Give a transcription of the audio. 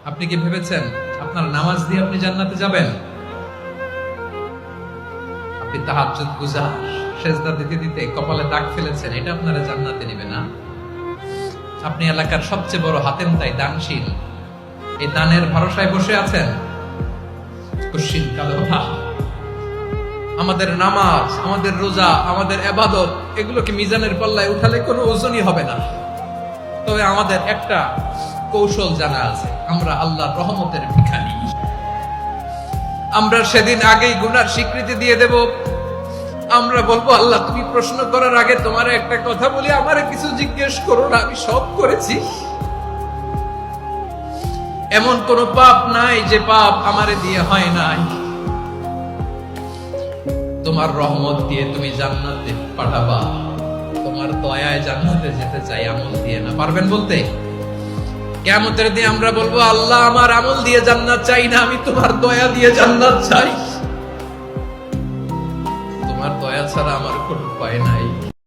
আপনি কি ভেবেছেন আপনার নামাজ দিয়ে আপনি জান্নাতে যাবেন? আপনি তাহাজ্জুদ গুজার, সেজদা দিতে দিতে কপালে দাগ ফেলেছেন, এটা আপনারা জান্নাতে নেবে না। আপনি এলাকার সবচেয়ে বড় হাতেম তাই দানশীল, এই দানের ভরসায় বসে আছেন। কুশ্চিত কালো আমাদের নামাজ, আমাদের রোজা, আমাদের ইবাদত, এগুলোকে মিজানের পাল্লায় উঠালে কোনো ওজনই হবে না। তবে আমাদের একটা কৌশল জানা আছে, আমরা আল্লাহর রহমতের ভিখারি। আমরা সেদিন আগেই গুনার স্বীকৃতি দিয়ে দেব। আমরা বলবো, আল্লাহ তুমি প্রশ্ন করার আগে তোমার একটা কথা বলি, আমারে কিছু জিজ্ঞেস করো না, আমি সব করেছি। এমন কোন পাপ নাই যে পাপ আমারে দিয়ে হয় নাই। তোমার রহমত দিয়ে তুমি জান্নাতে পাঠাবা, তোমার দয়ায় জান্নাতে যেতে চাই, আমল দিয়ে না। পারবেন বলতে? কিয়ামতের দিন আমরা বলবো, আল্লাহ আমার আমল দিয়ে জান্নাত চাই না, আমি তোমার দয়া দিয়ে জান্নাত চাই। তোমার দয়া ছাড়া আমার কোনো উপায় নাই।